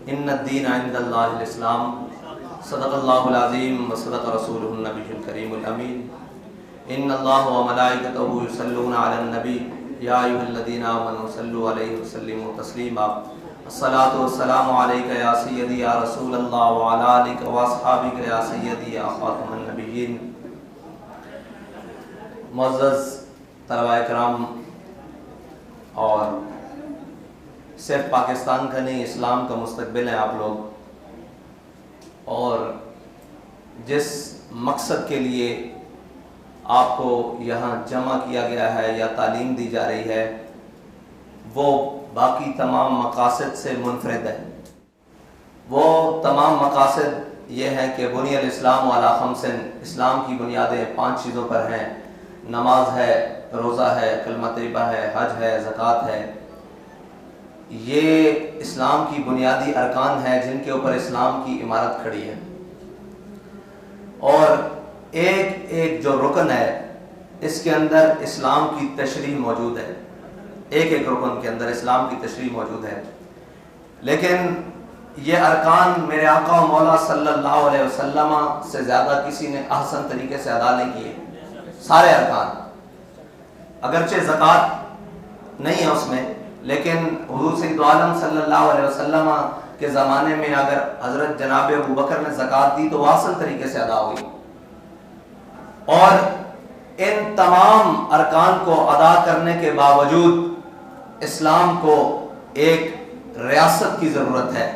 ان الدین عند اللہ الاسلام صدق اللہ العظیم و صدق رسولہ النبی الکریم الامین ان اللہ و ملائکتہ یصلون علی النبی یا ایھا الذین آمنوا صلوا علیہ وسلموا تسلیما الصلاۃ والسلام علیک یا سیدی یا رسول اللہ وعلی آلک و اصحابک یا سیدی یا خاتم النبیین۔ معزز طلباء کرام، اور صرف پاکستان کا نہیں اسلام کا مستقبل ہے آپ لوگ، اور جس مقصد کے لیے آپ کو یہاں جمع کیا گیا ہے یا تعلیم دی جا رہی ہے وہ باقی تمام مقاصد سے منفرد ہے۔ وہ تمام مقاصد یہ ہیں کہ بنی الاسلام علی خمس، اسلام کی بنیادیں 5 چیزوں پر ہیں، نماز ہے، روزہ ہے، کلمہ طیبہ ہے، حج ہے، زکوٰۃ ہے۔ یہ اسلام کی بنیادی ارکان ہیں جن کے اوپر اسلام کی عمارت کھڑی ہے، اور ایک ایک جو رکن ہے اس کے اندر اسلام کی تشریح موجود ہے، ایک ایک رکن کے اندر اسلام کی تشریح موجود ہے۔ لیکن یہ ارکان میرے آقا و مولا صلی اللہ علیہ وسلم سے زیادہ کسی نے احسن طریقے سے ادا نہیں کیے۔ سارے ارکان، اگرچہ زکوٰۃ نہیں ہے اس میں، لیکن حضور سید عالم صلی اللہ علیہ وسلم کے زمانے میں اگر حضرت جناب ابوبکر نے زکوٰۃ دی تو وہ احسن طریقے سے ادا ہوئی۔ اور ان تمام ارکان کو ادا کرنے کے باوجود اسلام کو ایک ریاست کی ضرورت ہے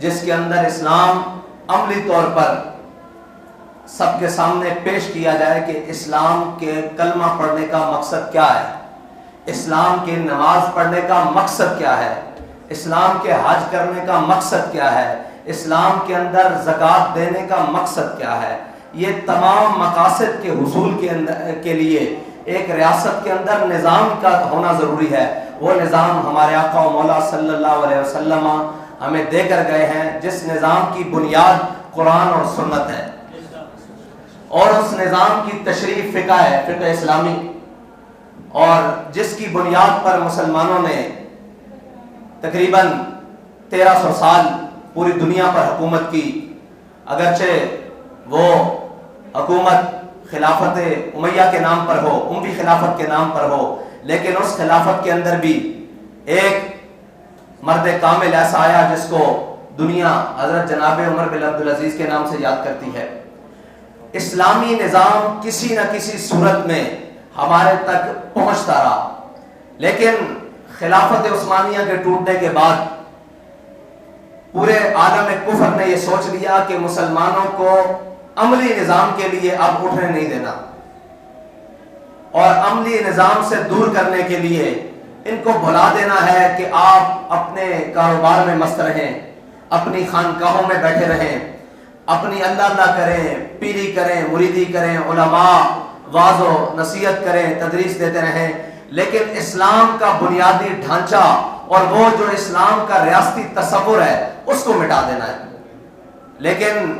جس کے اندر اسلام عملی طور پر سب کے سامنے پیش کیا جائے کہ اسلام کے کلمہ پڑھنے کا مقصد کیا ہے، اسلام کے نماز پڑھنے کا مقصد کیا ہے، اسلام کے حج کرنے کا مقصد کیا ہے، اسلام کے اندر زکوٰۃ دینے کا مقصد کیا ہے۔ یہ تمام مقاصد کے حصول کے لیے ایک ریاست کے اندر نظام کا ہونا ضروری ہے۔ وہ نظام ہمارے آقا و مولا صلی اللہ علیہ وسلم ہمیں دے کر گئے ہیں، جس نظام کی بنیاد قرآن اور سنت ہے، اور اس نظام کی تشریح فقہ ہے، فقہ اسلامی، اور جس کی بنیاد پر مسلمانوں نے تقریباً 1300 سال پوری دنیا پر حکومت کی۔ اگرچہ وہ حکومت خلافت امیہ کے نام پر ہو، اموی خلافت کے نام پر ہو، لیکن اس خلافت کے اندر بھی ایک مرد کامل ایسا آیا جس کو دنیا حضرت جناب عمر بن عبدالعزیز کے نام سے یاد کرتی ہے۔ اسلامی نظام کسی نہ کسی صورت میں ہمارے تک پہنچتا رہا، لیکن خلافت عثمانیہ کے ٹوٹنے کے بعد پورے عالم کفر نے یہ سوچ لیا کہ مسلمانوں کو عملی نظام کے لیے اب اٹھنے نہیں دینا، اور عملی نظام سے دور کرنے کے لیے ان کو بھلا دینا ہے کہ آپ اپنے کاروبار میں مست رہیں، اپنی خانقاہوں میں بیٹھے رہیں، اپنی اللہ اللہ کریں، پیری کریں، مریدی کریں، علماء واعظ و نصیحت کریں، تدریس دیتے رہیں، لیکن اسلام کا بنیادی ڈھانچہ اور وہ جو اسلام کا ریاستی تصور ہے اس کو مٹا دینا ہے۔ لیکن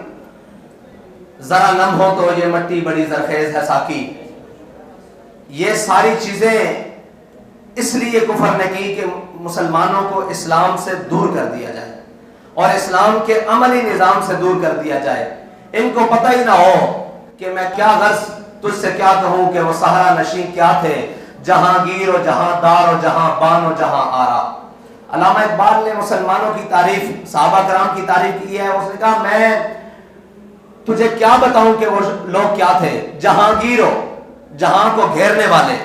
ذرا نم ہو تو یہ مٹی بڑی زرخیز ہے ساکی، یہ ساری چیزیں اس لیے کفر نے کی کہ مسلمانوں کو اسلام سے دور کر دیا جائے اور اسلام کے عملی نظام سے دور کر دیا جائے۔ ان کو پتہ ہی نہ ہو کہ میں کیا غرض تجھ سے کیا کہوں کہ وہ صحرا نشین کیا تھے، جہانگیر و جہاں دار و جہاں بان و جہاں آرا۔ علامہ اقبال نے مسلمانوں کی تعریف، صحابہ کرام کی تعریف کی ہے، اس نے کہا میں تجھے کیا بتاؤں کہ وہ لوگ کیا تھے، جہانگیر ہو، جہاں کو گھیرنے والے،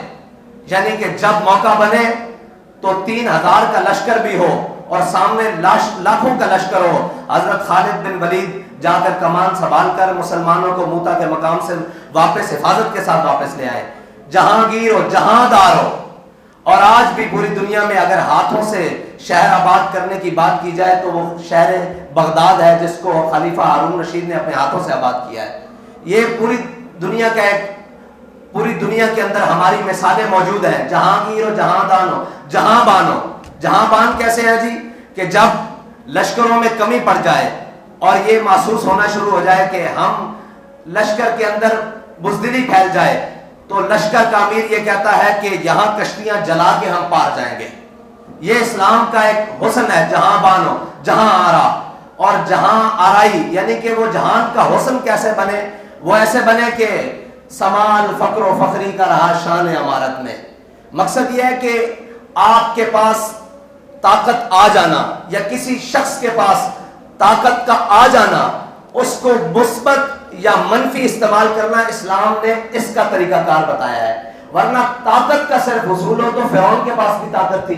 یعنی کہ جب موقع بنے تو 3000 کا لشکر بھی ہو اور سامنے لاکھوں کا لشکر ہو۔ حضرت خالد بن ولید جا کر کمان سنبھال کر مسلمانوں کو موتا کے مقام سے واپس حفاظت کے ساتھ واپس لے آئے۔ جہانگیر ہو، جہاں دار ہو۔ اور آج بھی پوری دنیا میں اگر ہاتھوں سے شہر آباد کرنے کی بات کی جائے تو وہ شہر بغداد ہے جس کو خلیفہ ہارون رشید نے اپنے ہاتھوں سے آباد کیا ہے۔ یہ پوری دنیا کا ایک، پوری دنیا کے اندر ہماری مثالیں موجود ہیں۔ جہانگیر ہو، جہاں دان ہو، جہاں بان ہو۔ جہاں بان کیسے ہے جی؟ کہ جب لشکروں میں کمی پڑ جائے اور یہ محسوس ہونا شروع ہو جائے کہ ہم لشکر کے اندر بزدلی پھیل جائے تو لشکر کا امیر یہ کہتا ہے کہ یہاں کشتیاں جلا کے ہم پار جائیں گے، یہ اسلام کا ایک حسن ہے، جہاں بانو جہاں آرا، اور جہاں آرائی یعنی کہ وہ جہان کا حسن کیسے بنے، وہ ایسے بنے کہ سمال فقر و فخری کا رہا شان عمارت میں۔ مقصد یہ ہے کہ آپ کے پاس طاقت آ جانا یا کسی شخص کے پاس طاقت کا آ جانا، اس کو مثبت یا منفی استعمال کرنا اسلام نے اس کا طریقہ کار بتایا ہے۔ ورنہ طاقت کا صرف حصول ہو تو فرعون کے پاس بھی طاقت تھی،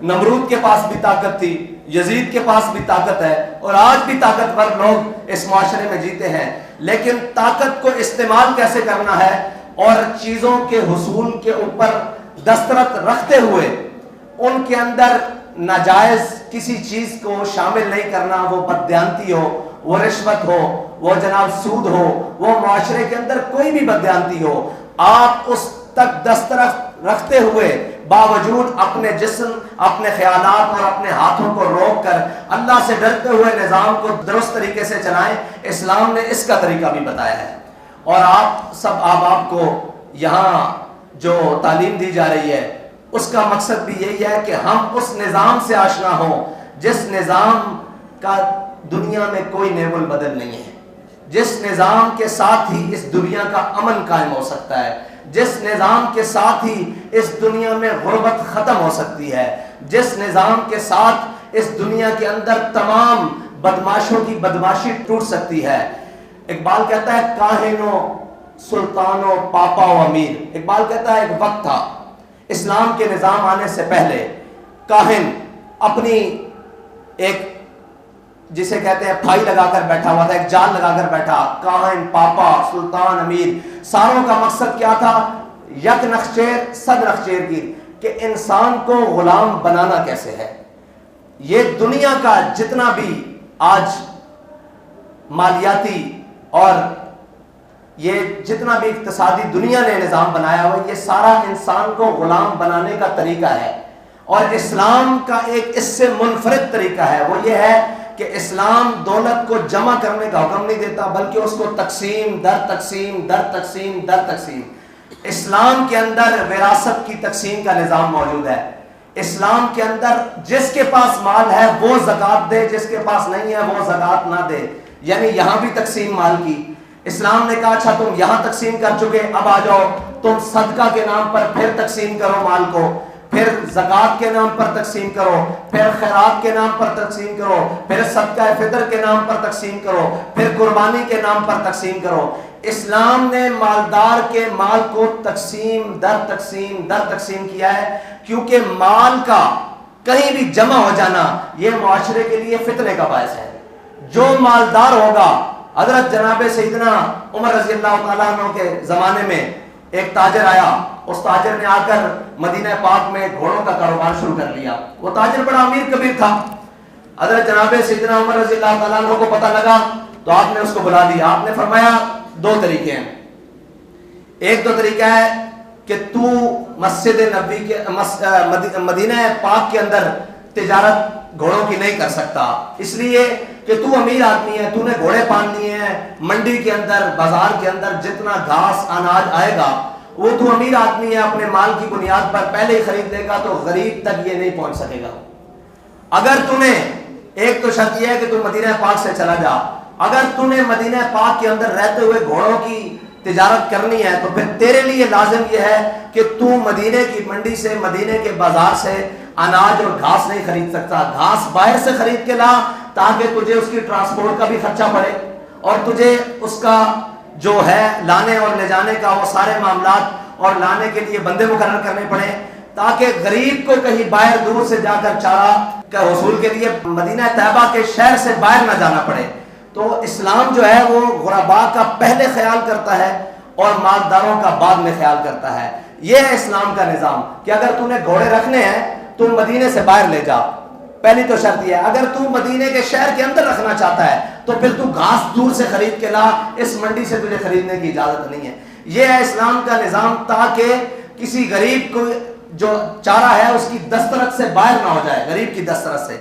نمرود کے پاس بھی طاقت تھی، یزید کے پاس بھی طاقت ہے، اور آج بھی طاقتور لوگ اس معاشرے میں جیتے ہیں، لیکن طاقت کو استعمال کیسے کرنا ہے اور چیزوں کے حصول کے اوپر دسترس رکھتے ہوئے ان کے اندر ناجائز کسی چیز کو شامل نہیں کرنا، وہ بددیانتی ہو، وہ رشوت ہو، وہ جناب سود ہو، وہ معاشرے کے اندر کوئی بھی بددیانتی ہو، آپ اس تک دسترس رکھتے ہوئے باوجود اپنے جسم، اپنے خیالات اور اپنے ہاتھوں کو روک کر اللہ سے ڈرتے ہوئے نظام کو درست طریقے سے چلائیں۔ اسلام نے اس کا طریقہ بھی بتایا ہے۔ اور آپ سب احباب کو یہاں جو تعلیم دی جا رہی ہے اس کا مقصد بھی یہی ہے کہ ہم اس نظام سے آشنا ہوں جس نظام کا دنیا میں کوئی نیب البدل نہیں ہے، جس نظام کے ساتھ ہی اس دنیا کا امن قائم ہو سکتا ہے، جس نظام کے ساتھ ہی اس دنیا میں غربت ختم ہو سکتی ہے، جس نظام کے ساتھ اس دنیا کے اندر تمام بدماشوں کی بدماشی ٹوٹ سکتی ہے۔ اقبال کہتا ہے کاہن و سلطان و پاپا و امیر۔ اقبال کہتا ہے ایک وقت تھا اسلام کے نظام آنے سے پہلے کاہن اپنی ایک جسے کہتے ہیں پھائی لگا کر بیٹھا ہوا تھا، ایک جال لگا کر بیٹھا، کاہن، پاپا، سلطان، امیر، ساروں کا مقصد کیا تھا؟ یک نخچیر صد نخچیر گیر، کہ انسان کو غلام بنانا کیسے ہے۔ یہ دنیا کا جتنا بھی آج مالیاتی اور یہ جتنا بھی اقتصادی دنیا نے نظام بنایا ہوا، یہ سارا انسان کو غلام بنانے کا طریقہ ہے۔ اور اسلام کا ایک اس سے منفرد طریقہ ہے، وہ یہ ہے کہ اسلام دولت کو جمع کرنے کا حکم نہیں دیتا بلکہ اس کو تقسیم در تقسیم در تقسیم در تقسیم۔ اسلام کے اندر وراثت کی تقسیم کا نظام موجود ہے۔ اسلام کے اندر جس کے پاس مال ہے وہ زکوٰۃ دے، جس کے پاس نہیں ہے وہ زکوٰۃ نہ دے، یعنی یہاں بھی تقسیم مال کی۔ اسلام نے کہا اچھا تم یہاں تقسیم کر چکے، اب آ جاؤ تم صدقہ کے نام پر پھر تقسیم کرو مال کو، پھر زکوٰۃ کے نام پر تقسیم کرو، پھر خیرات کے نام پر تقسیم کرو، پھر صدقہ فطر کے نام پر تقسیم کرو، پھر قربانی کے نام پر تقسیم کرو۔ اسلام نے مالدار کے مال کو تقسیم در تقسیم در تقسیم کیا ہے، کیونکہ مال کا کہیں بھی جمع ہو جانا یہ معاشرے کے لیے فتنے کا باعث ہے۔ جو مالدار ہوگا، حضرت جناب سیدنا عمر رضی اللہ تعالیٰ عنہ کے زمانے میں ایک تاجر آیا، اس تاجر نے آ کر مدینہ پاک میں گھوڑوں کا کاروبار شروع کر لیا۔ وہ تاجر بڑا امیر کبیر تھا۔ حضرت جناب سیدنا عمر رضی اللہ تعالیٰ عنہ کو پتہ لگا تو آپ نے اس کو بلا لیا۔ آپ نے فرمایا دو طریقے ہیں، ایک تو طریقہ ہے کہ تو مسجد نبوی کے مدینہ پاک کے اندر تجارت گھوڑوں کی نہیں کر سکتا، اس لیے کہ تو امیر آدمی ہے، تو نے گھوڑے پال لیے ہیں، منڈی کے اندر بازار کے اندر جتنا گھاس اناج آئے گا وہ تو امیر آدمی ہے، اپنے مال کی بنیاد پر پہلے ہی خرید لے گا تو غریب تک یہ نہیں پہنچ سکے گا۔ اگر تو نے ایک تو شرط یہ ہے کہ تو مدینہ پاک سے چلا جا، اگر تو نے مدینہ پاک کے اندر رہتے ہوئے گھوڑوں کی تجارت کرنی ہے تو پھر تیرے لیے لازم یہ ہے کہ تو مدینے کی منڈی سے، مدینے کے بازار سے اناج اور گھاس نہیں خرید سکتا، گھاس باہر سے خرید کے لا تاکہ تجھے اس کی ٹرانسپورٹ کا بھی خرچہ پڑے اور تجھے اس کا جو ہے لانے اور لے جانے کا وہ سارے معاملات اور لانے کے لیے بندے مقرر کرنے پڑے، تاکہ غریب کو کہیں باہر دور سے جا کر چارہ کا حصول کے لیے مدینہ طیبہ کے شہر سے باہر نہ جانا پڑے۔ تو اسلام جو ہے وہ غرباء کا پہلے خیال کرتا ہے اور مالداروں کا بعد میں خیال کرتا ہے۔ یہ ہے اسلام کا نظام کہ اگر تو نے گھوڑے رکھنے ہیں تو مدینے سے باہر لے جا، پہلی تو شرط یہ ہے۔ اگر تو مدینے کے شہر کے اندر رکھنا چاہتا ہے تو پھر تو گھاس دور سے خرید کے لا، اس منڈی سے تجھے خریدنے کی اجازت نہیں ہے۔ یہ ہے اسلام کا نظام تاکہ کسی غریب کو جو چارہ ہے اس کی دسترس سے باہر نہ ہو جائے، غریب کی دسترس سے۔